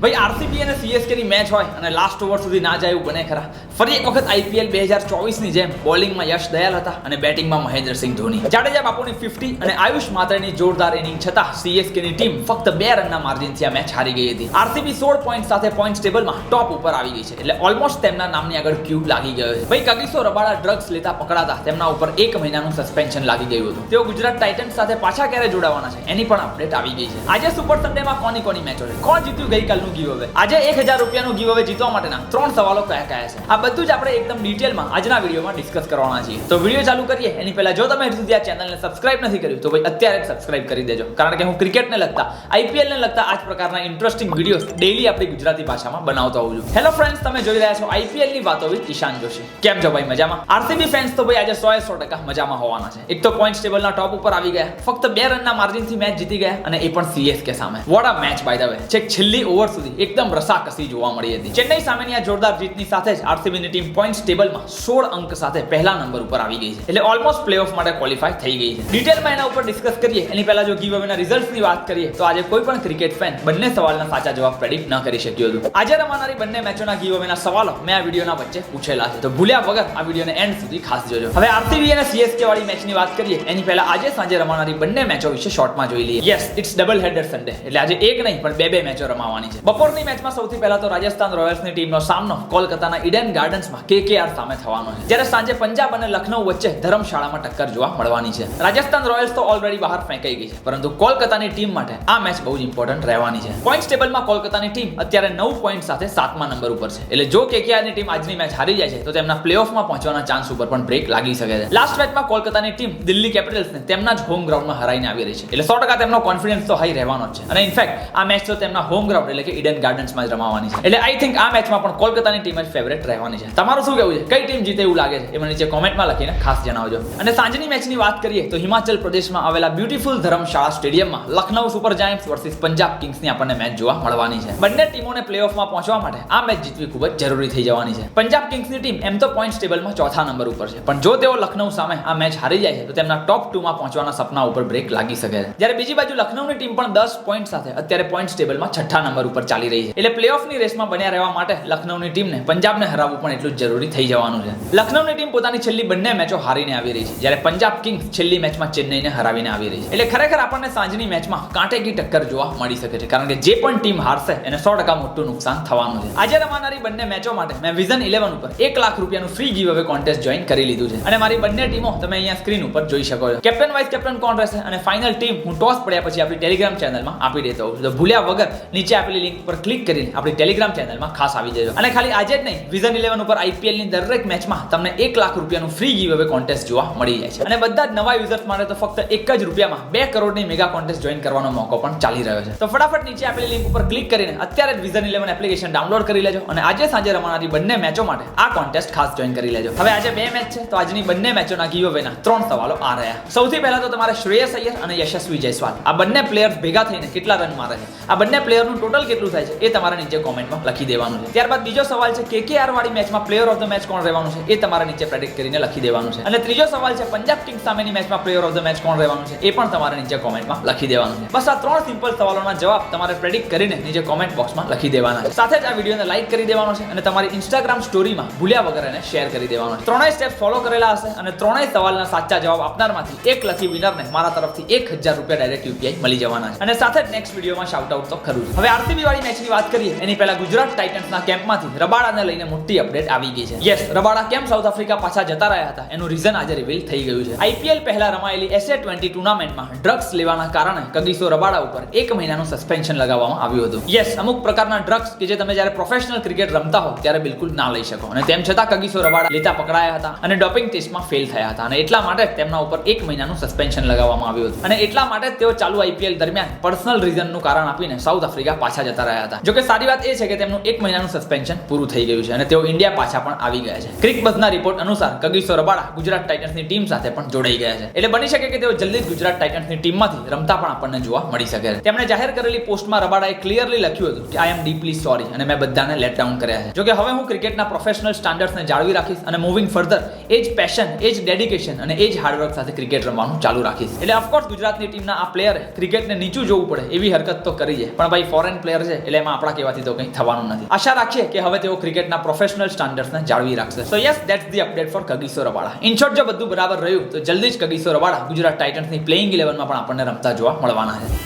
ભાઈ આરસીબી અને સીએસકે ની મેચ હોય અને લાસ્ટ ઓવર સુધી ના જાય એવું બને ખરા. ફરી એક વખત આઈપીએલ 2024 ની જેમ બોલિંગમાં યશ દયાલ હતા અને બેટિંગમાં મહેન્દ્રસિંહ ધોની. જાડેજા બાપુની 50 અને આયુષ માત્રેની જોરદાર ઇનિંગ છતાં સીએસકે ની ટીમ ફક્ત 2 રનના માર્જિનથી આ મેચ હારી ગઈ હતી. આરસીબી 16 પોઈન્ટ સાથે પોઈન્ટ ટેબલમાં ટોપ ઉપર આવી ગઈ છે, એટલે ઓલમોસ્ટ તેમના નામની આગળ ક્યુ લાગી ગયો છે. ભાઈ કગિસો રબાડા ડ્રગ્સ લેતા પકડાતા તેમના ઉપર 1 મહિનાનું સસ્પેન્શન લાગી ગયું હતું. તેઓ ગુજરાત ટાઇટન્સ સાથે પાછા ક્યારે જોડાવાના છે એની પણ અપડેટ આવી ગઈ છે. આજે સુપર સન્ડેમાં કોની મેચો છે, કોણ જીત્યું ગઈકાલનું ગીવ અવે, આજે 1000 રૂપિયાનું ગીવ અવે જીતવા માટેના 3 સવાલો કયા છે, આ બધું જ આપણે એકદમ ડિટેલમાં આજના વિડીયોમાં ડિસ્કસ કરવાના છીએ. તો વિડીયો ચાલુ કરીએ એની પહેલા જો તમે હજુ સુધી આ ચેનલને સબસ્ક્રાઇબ નથી કર્યું તો ભાઈ અત્યારે જ સબસ્ક્રાઇબ કરી દેજો, કારણ કે હું ક્રિકેટને લગતા આઈપીએલ ને લગતા આ જ પ્રકારના ઇન્ટરેસ્ટિંગ વિડીયોઝ ડેઈલી આપણી ગુજરાતી ભાષામાં બનાવતો હોઉં છું. હેલો ફ્રેન્ડ્સ, તમે જોઈ રહ્યા છો આઈપીએલ ની વાતો વિથ ઈશાન જોશી. કેમ છો ભાઈ, મજામાં? આરસીબી ફેન્સ તો ભાઈ આજે 100% મજામાં હોવાના છે. એક તો પોઈન્ટ ટેબલના ટોપ ઉપર આવી ગયા, ફક્ત 2 રનના માર્જિનથી મેચ જીતી ગયા અને એ પણ સીએસકે સામે. વોટ આ મેચ બાય ધ વે. છેક છેલ્લી ઓવર સુધી એકદમ રસાકસી જોવા મળી હતી. ચેન્નઈ સામેની આ જોરદાર જીતની સાથે જ આરસીબી ની ટીમ પોઈન્ટ ટેબલમાં 16 અંક સાથે પહેલા નંબર ઉપર આવી ગઈ છે, એટલે ઓલમોસ્ટ પ્લેઓફ માટે ક્વોલિફાય થઈ ગઈ છે. ડિટેલમાં એના ઉપર ડિસ્કસ કરીએ એની પહેલા જો ગીવ અવેના રિઝલ્ટ્સની વાત કરીએ તો આજે કોઈ પણ ક્રિકેટ ફેન બંને સવાલના સાચા જવાબ પ્રેડિક્ટ ન કરી શક્યું હતું. આજે રમાનારી બંને મેચોના ગીવ અવેના સવાલો મેં આ વિડીયોના વચ્ચે પૂછેલા છે, તો ભૂલ્યા વગર આ વિડીયોને એન્ડ સુધી ખાસ જોજો. હવે આરસીબી અને સીએસકે વાળી મેચની વાત કરીએ એની પહેલા આજે સાંજે રમાનારી બંને મેચો વિશે શોર્ટમાં જોઈ લઈએ. Yes, it's double header Sunday, એટલે આજે એક નહીં પણ બે મેચો રમાવાની છે. બપોરની મેચમાં સૌથી પહેલા તો રાજસ્થાન રોયલ્સની ટીમનો સામનો કોલકાતાના ઈડન ગાર્ડન્સમાં કેકેઆર સામે થવાનો છે, જ્યારે સાંજે પંજાબ અને લખનઉ વચ્ચે ધર્મશાળામાં ટક્કર જોવા મળવાની છે. રાજસ્થાન રોયલ્સ તો ઓલરેડી બહાર ફેંકાઈ ગઈ છે, પરંતુ કોલકાતાની ટીમ માટે આ મેચ બહુ જ ઇમ્પોર્ટન્ટ રહેવાની છે. પોઈન્ટ ટેબલમાં કોલકાતાની ટીમ અત્યારે 9 પોઈન્ટ સાથે 7મા નંબર ઉપર છે, એટલે જો કેકેઆરની ટીમ આજની મેચ હારી જાય છે તો તેમના પ્લેઓફમાં પહોંચવાના ચાન્સ ઉપર પણ બ્રેક લાગી શકે છે. લાસ્ટ મેચમાં કોલકાતાની ટીમ દિલ્હી કેપિટલ્સને તેમના જ હોમ ગ્રાઉન્ડમાં હરાઈને આવી રહી છે, એટલે 100% તેમનો કોન્ફિડન્સ તો હાઈ રહેવાનો જ છે. અને ઇનફેક્ટ આ મેચ તો તેમના હોમ ગ્રાઉન્ડ એટલે કે ઈડન ગાર્ડન્સમાં જ રમાવાની છે, એટલે આઈ થિંક આ મેચમાં પણ કોલકાતાની ટીમ જ ફેવરેટ રહેવાની છે. તમારું શું કહેવું છે, કઈ ટીમ જીતે એવું લાગે છે એ મને નીચે કોમેન્ટમાં લખીને ખાસ જણાવજો. અને સાંજની મેચની વાત કરીએ તો હિમાચલ પ્રદેશમાં આવેલા બ્યુટીફુલ ધર્મશાળા સ્ટેડિયમમાં Lucknow super giants versus Punjab કિંગ્સની આપણને મેચ જોવા મળવાની છે. બંને ટીમોને પ્લેઓફમાં પહોંચવા માટે આ મેચ જીતવી ખૂબ જ જરૂરી થઈ જવાની છે. પંજાબ કિંગ્સની ટીમ એમ તો પોઈન્ટ ટેબલમાં 4થા નંબર ઉપર છે, પણ જો તેઓ લખનઉ સામે આ મેચ હારી જાય છે તો તેમના ટોપ 2માં પહોંચવાના સપના ઉપર બ્રેક લાગી શકે છે. જ્યારે બીજી બાજુ લખનઉની ટીમ પણ 10 પોઈન્ટ સાથે અત્યારે પોઈન્ટ ટેબલમાં 6થા નંબર ઉપર ચાલી રહી છે, એટલે પ્લેઓફની રેસમાં બન્યા રહેવા માટે લખનઉની ટીમને પંજાબને હરાવવું પણ એટલું જ જરૂરી થઈ જવાનું છે. લખનઉની ટીમ પોતાની છેલ્લી બંને મેચો હારીને આવી રહી છે, જ્યારે પંજાબ કિંગ્સ છેલ્લી મેચમાં ચેન્નઈને હરાવીને આવી રહી છે, એટલે ખરેખર આપણને સાંજની મેચમાં કાંટેકી ટક્કર જોવા મળી શકે છે, કારણ કે જે પણ ટીમ હારશે એને 100% મોટું નુકસાન થવાનું છે. આજે રમાનારી બંને મેચો માટે મેં વિઝન 11 ઉપર 1 લાખ રૂપિયાનું ફ્રી ગીવ અવે કોન્ટેસ્ટ જોઈન કરી લીધું છે, અને મારી બંને ટીમો તમે અહીંયા સ્ક્રીન ઉપર જોઈ શકો છો. કેપ્ટન વાઇસ કેપ્ટન કોણ રહેશે અને ફાઇનલ ટીમ હું ટોસ પડ્યા પછી આપણી ટેલિગ્રામ ચેનલમાં આપી દેતો હોઉં છું, તો ભૂલ્યા વગર નીચે આપેલી લિંક પર ક્લિક કરીને આપણી ટેલિગ્રામ ચેનલમાં ખાસ આવી જજો. અને ખાલી આજે જ નહીં, વિઝન 11 ઉપર આઈપીએલ ની દરેક મેચમાં તમને 1 લાખ રૂપિયાનું ફ્રી ગીવ અવે કોન્ટેસ્ટ જોવા મળી જાય છે, અને બધા જ નવા યુઝર્સ માટે તો ફક્ત 1 જ રૂપિયામાં 2 કરોડની મેગા કોન્ટેસ્ટ જોઈન કરવાનો મોકો પણ ચાલી રહ્યો છે. તો ફટાફટ નીચે આપેલી લિંક ઉપર ક્લિક કરીને અત્યારે જ વિઝન 11 એપ્લિકેશન ડાઉનલોડ કરી લેજો, અને આજે સાંજે રમાનારી બંને મેચો માટે આ કોન્ટેસ્ટ ખાસ જોઈન કરી લેજો. હવે આજે 2 મેચ છે, તો આજની બંને મેચોના ગીવ અવેના 3 સવાલો આ રહ્યા. સૌથી પહેલા તો તમારે શ્રેયસ અય્યર અને યશસ્વી જયસ્વાલ આ બંને પ્લેયર્સ ભેગા થઈને કેટલા રન મારે છે, આ બંને પ્લેયરનું ટોટલ કેટલું થાય છે એ તમારે નીચે કોમેન્ટમાં લખી દેવાનું છે. ત્યારબાદ બીજો સવાલ છે કેકેઆર વાળી મેચમાં પ્લેયર ઓફ ધ મેચ કોણ રહેવાનું છે એ તમારે નીચે પ્રેડિક્ટ કરીને લખી દેવાનું છે. અને ત્રીજો સવાલ છે પંજાબ કિંગ્સ સામેની મેચમાં પ્લેયર ઓફ ધ મેચ કોણ રહેવાનું છે એ પણ તમારે નીચે કોમેન્ટમાં લખી દેવાનું છે. બસ આ 3 સિમ્પલ સવાલોના જવાબ તમારે પ્રેડિક્ટ કરીને નીચે કોમેન્ટ બોક્સમાં લખી દેવાના છે. સાથે જ આ વિડીયોને લાઈક કરી દેવાનો છે અને તમારી ઇન્સ્ટાગ્રામ સ્ટોરીમાં ભૂલ્યા વગર એને શેર કરી દેવાનો છે. 3 સ્ટેપ ફોલો કરેલા હશે અને 3 સવાલના સાચા જવાબ આપનારમાંથી એક લકી વિનરને મારા તરફથી 1000 રૂપિયા ડાયરેક્ટ યુપીઆઈ મળી જવાના છે, અને સાથે જ નેક્સ્ટ વિડીયોમાં શાઉટ આઉટ તો ખરું. હવે આરસીબી વાળી મેચની વાત કરીએ એની પહેલા ગુજરાત ટાઇટન્સના કેમ્પમાંથી રબાડાને લઈને મોટી અપડેટ આવી ગઈ છે. યસ, રબાડા કેમ સાઉથ આફ્રિકા પાછા જતા રહ્યા હતા એનું રીઝન આજે રિવીલ થઈ ગયું છે. આઈપીએલ પહેલા રમાયેલી SA20 ટુર્નામેન્ટમાં ડ્રગ્સ લેવાના કારણે કગિસો રબાડા ઉપર 1 મહિનાનું સસ્પેન્શન લગાવવામાં આવ્યું હતું. યસ, અમુક પ્રકારના ડ્રગ્સ કે જે તમે જ્યારે પ્રોફેશનલ ક્રિકેટ રમતા હો ત્યારે બિલકુલ ના લઈ શકો, અને તેમ છતાં કગિસો રબાડા લેતા પકડાયા હતા અને ડોપિંગ ટેસ્ટમાં ફેલ થયા હતા, અને એટલા માટે તેમના ઉપર 1 મહિનાનું સસ્પેન્શન લગાવવામાં આવ્યું હતું, અને એટલા માટે તેઓ ચાલુ આઈપીએલ દરમિયાન પર્સનલ રીઝનનું કારણ આપીને સાઉથ આફ્રિકા પાછા જતા રહ્યા હતા. જોકે સારી વાત એ છે કે તેમનું 1 મહિનાનું સસ્પેન્શન પૂરું થઈ ગયું છે અને તેઓ ઇન્ડિયા પાછા પણ આવી ગયા છે. ક્રિક બઝના રિપોર્ટ અનુસાર કગિસો રબાડા ગુજરાત ટાઇટન્સની ટીમ સાથે પણ જોડાઈ ગયા છે, એટલે બની શકે કે તેઓ જલ્દી જ ગુજરાત ટાઇટન્સની ટીમમાંથી રમતા પણ આપણને જોવા મળી શકે છે. તેમણે જાહેર કરેલી પોસ્ટમાં રબાડાએ ક્લિયરલી લખ્યું હતું કે આઈ એમ ડીપલી સોરી અને મેં બધાને લેટ ડાઉન કર્યા છે. જોકે હવે હું ક્રિકેટના પ્રોફેશનલ સ્ટાન્ડર્ડ્સને જાળવી રાખીશ અને મૂવિંગ ફર્ધર એ જ પેશન, એ જ ડેડિકેશન અને એ જ હાર્ડવર્ક સાથે ક્રિકેટ રમવાનું ચાલુ રાખીશ. એટલે ઓફકોર્સ ગુજરાતની ટીમના આ પ્લેયરે ક્રિકેટને નીચું જોવું પડે એવી હરકત તો કરી છે, પણ ભાઈ ફોરેન પ્લેયર છે છે એટલે એમાં આપણા કહેવાથી તો કંઈ થવાનું નથી. આશા રાખીએ કે હવે તેઓ ક્રિકેટના પ્રોફેશનલ સ્ટાન્ડર્ડ્સને જાળવી રાખશે. So yes, that's the update for Kagiso Rabada. In short, જો બધું બરાબર રહ્યું તો જલ્દી જ કગિસો રબાડા ગુજરાત ટાઇટન્સની પ્લેઇંગ 11માં પણ આપણને રમતા જોવા મળવાના છે.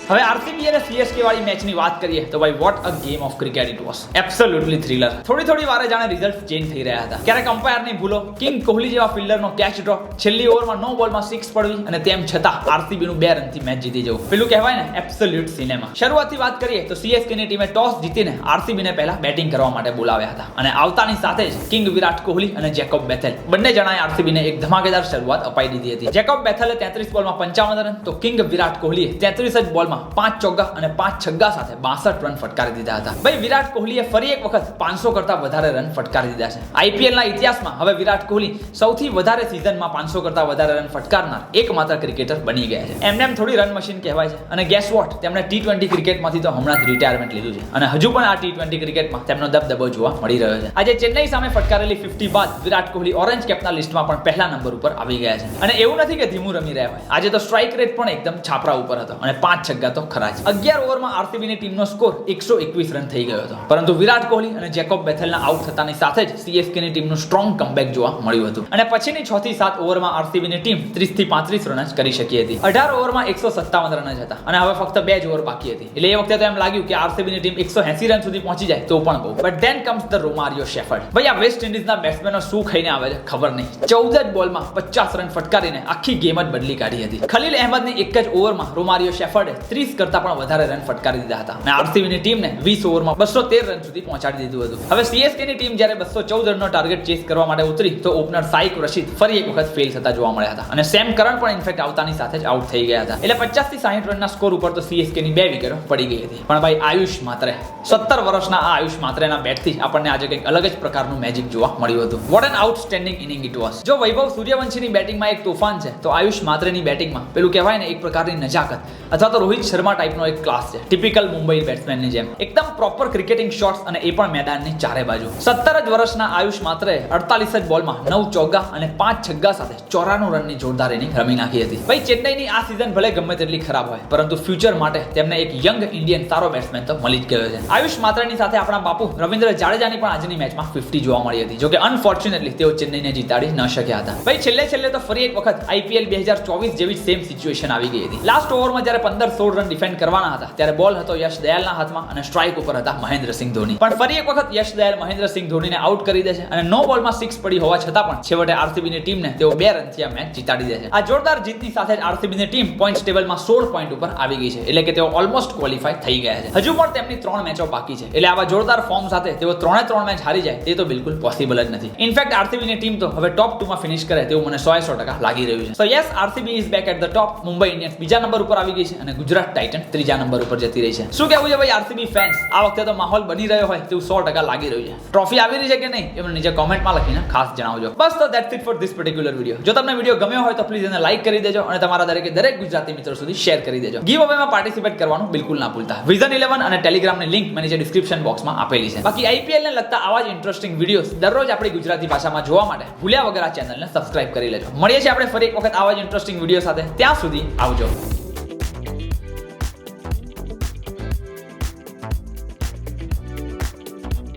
હવે આરસીબી અને સીએસકે વાળી મેચની વાત કરીએ તો ભાઈ what a game of cricket it was. Absolutely thriller. થોડી વારે જાણે રિઝલ્ટ ચેન્જ થઈ રહ્યા હતા. ક્યારેક અમ્પાયરની ભૂલો, કિંગ કોહલી જેવા ફિલ્ડરનો કેચ ડ્રોપ, છેલ્લી ઓવરમાં નો બોલમાં 6 પડવી અને તેમ છતાં આરસીબી નું 2 રનથી મેચ જીતી જવું. પેલું કહેવાય ને એબ્સોલ્યુટ સિનેમા. શરૂઆતથી વાત કરીએ તો સીએસકે ની ટીમે ટોસ જીતીને આરસીબી ને પહેલા બેટિંગ કરવા માટે બોલાવ્યા હતા અને આવતાની સાથે જ કિંગ વિરાટ કોહલી અને જેકોબ બેથેલ બંને જણાએ આરસીબી ને એક ધમાકેદાર શરૂઆત અપાઈ દીધી હતી. જેકોબ બેથેલે 33 બોલમાં 55 રન તો કિંગ વિરાટ કોહલીએ 33 જ બોલમાં 5 ચોગ્ગા અને 5 છગ્ગા સાથે 62 રન ફટકારી દીધા હતા. ભાઈ વિરાટ કોહલીએ ફરી એક વખત 500 કરતા વધારે રન ફટકારી દીધા છે. આઈપીએલ ના ઇતિહાસમાં હવે વિરાટ કોહલી સૌથી વધારે સીઝનમાં 500 કરતા વધારે રન ફટકારનાર એકમાત્ર ક્રિકેટર બની ગયા છે. એમને એમ થોડી રન મશીન કહેવાય છે અને ગેસ વોટ, તેમણે T20 ક્રિકેટમાંથી તો હમણાં જ રિટાયરમેન્ટ લીધું છે અને હજુ પણ આ T20 ક્રિકેટમાં તેમનો દબદબો જોવા મળી રહ્યો છે. આજે ચેન્નઈ સામે ફટકારેલી 50 બાદ વિરાટ કોહલી ઓરેન્જ કેપના લિસ્ટમાં પણ પહેલા નંબર ઉપર આવી ગયા છે. અને એવું નથી કે ધીમું રમી રહ્યા હોય. આજે તો સ્ટ્રાઇક રેટ પણ એકદમ છાપરા ઉપર હતો અને 5 છગ્ગા તો ખરા જ. 11 ઓવરમાં આરસીબીની ટીમનો સ્કોર 121 રન થઈ ગયો હતો. પરંતુ વિરાટ કોહલી અને જેકોબ બેથેલના આઉટ થતાની સાથે જ સીએસકેની ટીમનું સ્ટ્રોંગ કમબેક જોવા મળ્યું હતું અને પછીની 6 થી 7 ઓવરમાં આરસીબીની ટીમ 30 થી 35 રન જ કરી શકી હતી. 18 ઓવરમાં 157 રન જ હતા અને હવે ફક્ત 2 જ ઓવર બાકી હતી. એટલે એ વખતે તો એમ લાગ્યું કે આરસીબીની ટીમ 180 રન સુધી પહોંચી જાય તો પણ બહુ. But then comes the Romario Shepherd. ભાઈ આ વેસ્ટ ઇન્ડિઝના બેટ્સમેનો શું ખાઈને આવે છે ખબર નહીં. 14 જ બોલમાં 50 રન ફટકારીને આખી ગેમ જ બદલી કાઢી હતી. ખલીલ અહેમદની એક જ ઓવરમાં રોમારિયો શેફર્ડે 30 કરતા પણ વધારે રન ફટકારી દીધા હતા અને આરસીબીની ટીમને 20 ઓવરમાં 213 રન સુધી પહોંચાડી દીધું હતું. હવે સીએસકેની ટીમ જ્યારે 214 રનનો ટાર્ગેટ ચેસ કરવા માટે ઉતરી તો ઓપનર સાઇક રશીદ ફરી એક વખત ફેલ થતા જોવા મળ્યા હતા અને સેમ કરન પણ ઇનફેક્ટ આવતાની સાથે જ આઉટ થઈ ગયા હતા. એટલે 50 થી 60 રનના સ્કોર ઉપર તો સીએસકેની 2 વિકેટો પડી ગઈ હતી. પણ ભાઈ આયુષ માત્રે 17 વર્ષના આ આયુષ માત્રેના બેટથી આપણને આજે કંઈક અલગ જ પ્રકારનું મેજિક જોવા મળ્યું હતું. What an outstanding inning it was. જો વૈભવ સૂર્યવંશીની બેટિંગમાં એક તોફાન છે તો આયુષ માત્રેની બેટિંગમાં પેલું કહેવાય ને એક પ્રકારની નજાકત અથવા તો રોહિત શર્મા ટાઈપનો એક ક્લાસ છે. ટિપિકલ મુંબઈ બેટ્સમેનની જેમ એકદમ પ્રોપર ક્રિકેટિંગ શોટ્સ અને એ પણ મેદાનની ચારે બાજુ. 17 જ વર્ષના આયુષ માત્રે 48 જ બોલમાં 9 ચોગ્ગા અને 5 છગ્ગા સાથે 94 રનની જોરદાર ઇનિંગ રમી નાખી હતી. ભાઈ ચેન્નઈની આ સીઝન ભલે ગમે તેટલી ખરાબ હોય પરંતુ ફ્યુચર માટે તેમને એક યંગ ઇન્ડિયન સારો બેટ્સમેન તો મળી જ ગયો છે. આયુષ માત્રેની સાથે આપણા બાપુ રવિન્દ્ર જાડેજાની પણ આજની મેચમાં 50 જોવા મળી હતી. જોકે અનફોર્ચ્યુનેટલી તેઓ ચેન્નઈને જીતાડી ન શક્યા હતા. ભાઈ છેલ્લે તો ફરી એક વખત આઈપીએલ 2024 જેવી સેમ સિચ્યુએશન આવી ગઈ હતી. લાસ્ટ ઓવરમાં જ્યારે 15-16 રન ડિફેન્ડ કરવાના હતા ત્યારે બોલ હતો યશ દયાલના હાથમાં અને સ્ટ્રાઇક ઉપર હતા મહેન્દ્રસિંહ ધોની. પણ ફરી એક વખત યશ દયાલ મહેન્દ્રસિંહ ધોનીને આઉટ કરી દે છે અને નો બોલમાં 6 પડી હોવા છતાં પણ છેવટે આરસીબીની ટીમને તેઓ 2 રનથી આ મેચ જીતાડી દે છે. આ જોરદાર જીતની સાથે જ આરસીબીની ટીમ પોઈન્ટ્સ ટેબલમાં 16 પોઈન્ટ ઉપર આવી ગઈ છે. એટલે કે તેઓ ઓલમોસ્ટ ક્વોલિફાય થઈ ગયા છે. હજુ પણ તેમની 3 મેચો બાકી છે. એટલે આવા જોરદાર ફોર્મ સાથે તેઓ 3 મેચ હારી જાય તે તો બિલકુલ પોસિબલ જ નથી. ઇનફેક્ટ આરસીબીની ટીમ તો હવે ટોપ 2 માં ફિનિશ કરે તેવું મને 100% લાગી રહ્યું છે. So yes, RCB is back at the top. Mumbai Indians બીજા નંબર ઉપર આવી ગઈ છે અને ગુજરાત ટાઇટન્સ ત્રીજા નંબર ઉપર જતી રહી છે. શું કહેવું છે ભાઈ આરસીબી ફેન્સ? આ વખતે તો માહોલ બની રહ્યો હોય તેવું 100% લાગી રહ્યું છે. ટ્રોફી આવી રહી છે કે નહીં એ મને નીચે કોમેન્ટમાં લખીને ખાસ જણાવજો. બસ તો that's it for this particular video. જો તમને વિડીયો ગમ્યો હોય તો પ્લીઝ એને લાઈક કરી દેજો અને તમારા દરેક ગુજરાતી મિત્રો સુધી શેર કરી દેજો. ગીવ અવેમાં પાર્ટિસિપેટ કરવાનું બિલકુલ ના ભૂલતા. વિઝન 11 અને ટેલિગ્રામની લિંક મને નીચે ડિસ્ક્રિપ્શન બોક્સમાં આપેલી છે. બાકી આઈપીએલ ને લગતા આવા જ ઇન્ટરેસ્ટિંગ વિડીયોઝ દરરોજ આપણી ગુજરાતી ભાષામાં જોવા માટે ભૂલ્યા વગર આ ચેનલને સબસ્ક્રાઇબ કરી લેજો. મળીએ છીએ આપણે ફરી એક વખત આવા જ ઇન્ટરેસ્ટિંગ વિડીયો સાથે. ત્યાં સુધી આવજો.